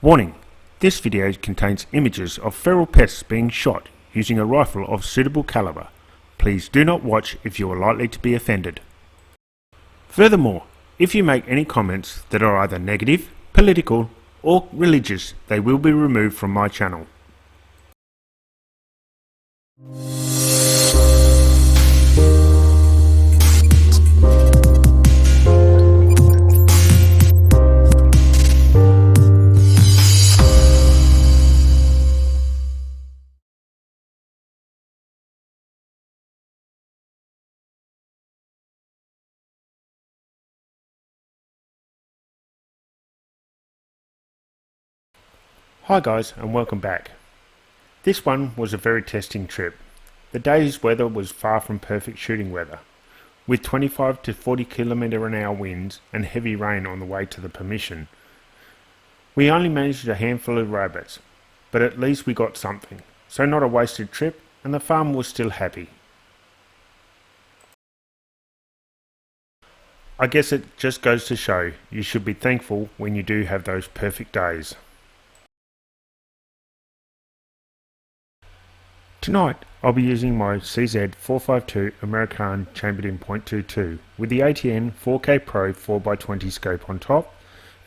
Warning: this video contains images of feral pests being shot using a rifle of suitable caliber. Please do not watch if you are likely to be offended. Furthermore, if you make any comments that are either negative, political, or religious, they will be removed from my channel. Hi guys, and welcome back. This one was a very testing trip. The day's weather was far from perfect shooting weather, with 25 to 40 km/h winds and heavy rain on the way to the permission. We only managed a handful of rabbits, but at least we got something, so not a wasted trip, and the farm was still happy. I guess it just goes to show you should be thankful when you do have those perfect days. Tonight I'll be using my CZ452 American chambered in .22 with the ATN 4K Pro 4x20 scope on top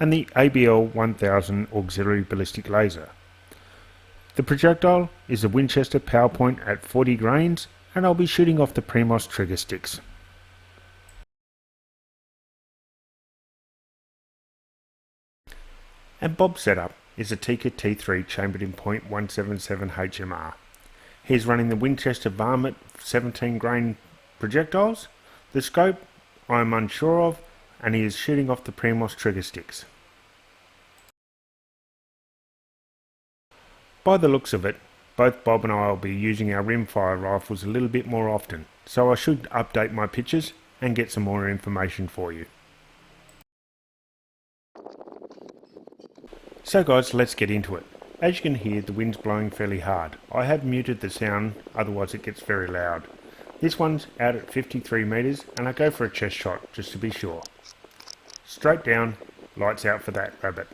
and the ABL 1000 auxiliary ballistic laser. The projectile is a Winchester PowerPoint at 40 grains, and I'll be shooting off the Primos trigger sticks. And Bob's setup is a Tikka T3 chambered in .177 HMR. He's running the Winchester Varmint 17 grain projectiles. The scope I am unsure of, and he is shooting off the Primos trigger sticks. By the looks of it, both Bob and I will be using our rimfire rifles a little bit more often, so I should update my pictures and get some more information for you. So guys, let's get into it. As you can hear, the wind's blowing fairly hard. I have muted the sound, otherwise it gets very loud. This one's out at 53 metres, and I go for a chest shot just to be sure. Straight down, lights out for that rabbit.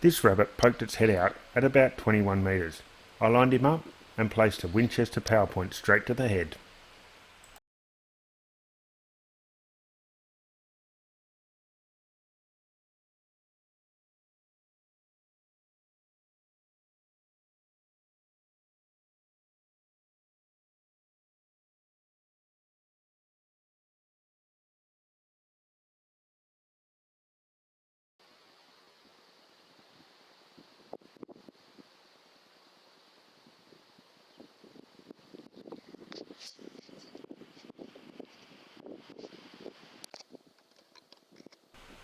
This rabbit poked its head out at about 21 metres. I lined him up and placed a Winchester PowerPoint straight to the head.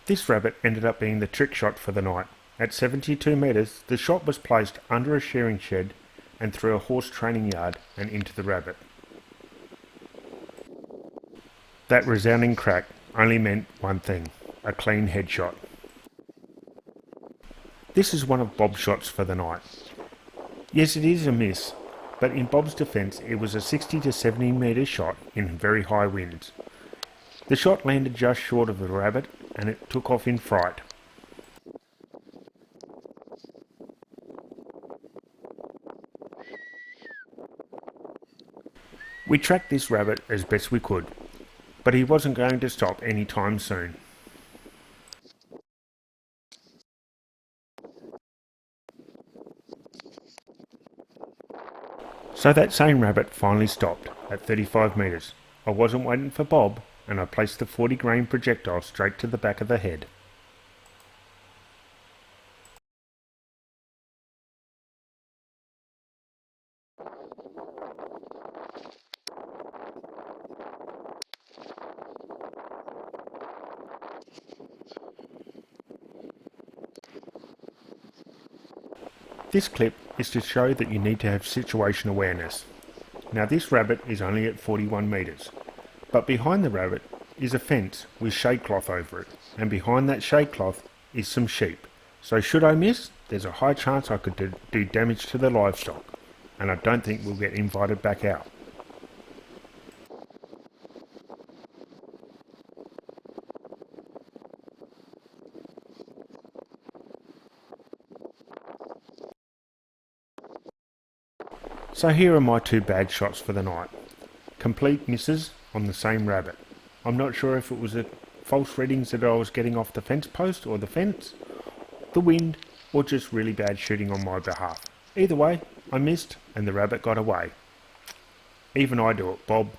This rabbit ended up being the trick shot for the night. At 72 metres, the shot was placed under a shearing shed and through a horse training yard and into the rabbit. That resounding crack only meant one thing: a clean headshot. This is one of Bob's shots for the night. Yes, it is a miss, but in Bob's defence it was a 60 to 70 metre shot in very high winds. The shot landed just short of the rabbit and it took off in fright. We tracked this rabbit as best we could, but he wasn't going to stop any time soon. So that same rabbit finally stopped at 35 metres. I wasn't waiting for Bob, and I placed the 40 grain projectile straight to the back of the head. This clip is to show that you need to have situation awareness. Now this rabbit is only at 41 metres. But behind the rabbit is a fence with shade cloth over it, and behind that shade cloth is some sheep. So should I miss, there's a high chance I could do damage to the livestock, and I don't think we'll get invited back out. So here are my two bad shots for the night. Complete misses on the same rabbit. I'm not sure if it was the false readings that I was getting off the fence post or the fence, the wind, or just really bad shooting on my behalf. Either way, I missed and the rabbit got away. Even I do it, Bob.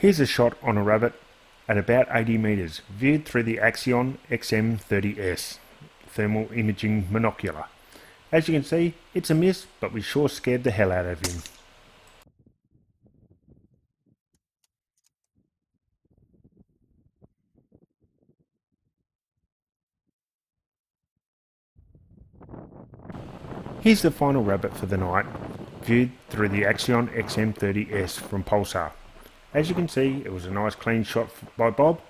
Here's a shot on a rabbit at about 80 metres, viewed through the Axion XM30S thermal imaging monocular. As you can see, it's a miss, but we sure scared the hell out of him. Here's the final rabbit for the night, viewed through the Axion XM30S from Pulsar. As you can see, it was a nice clean shot by Bob,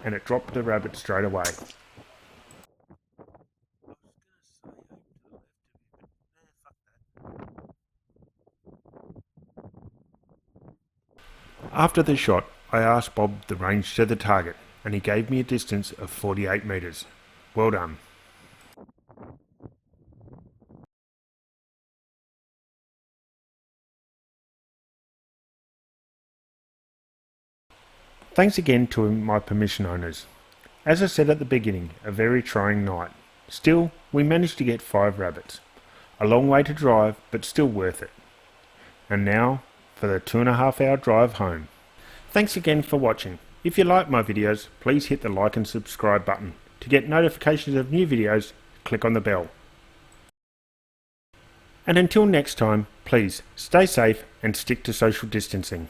and it dropped the rabbit straight away. After the shot, I asked Bob the range to the target, and he gave me a distance of 48 metres. Well done. Thanks again to my permission owners. As I said at the beginning, a very trying night. Still, we managed to get 5 rabbits. A long way to drive, but still worth it. And now, for the 2.5 hour drive home. Thanks again for watching. If you like my videos, please hit the like and subscribe button. To get notifications of new videos, click on the bell. And until next time, please stay safe and stick to social distancing.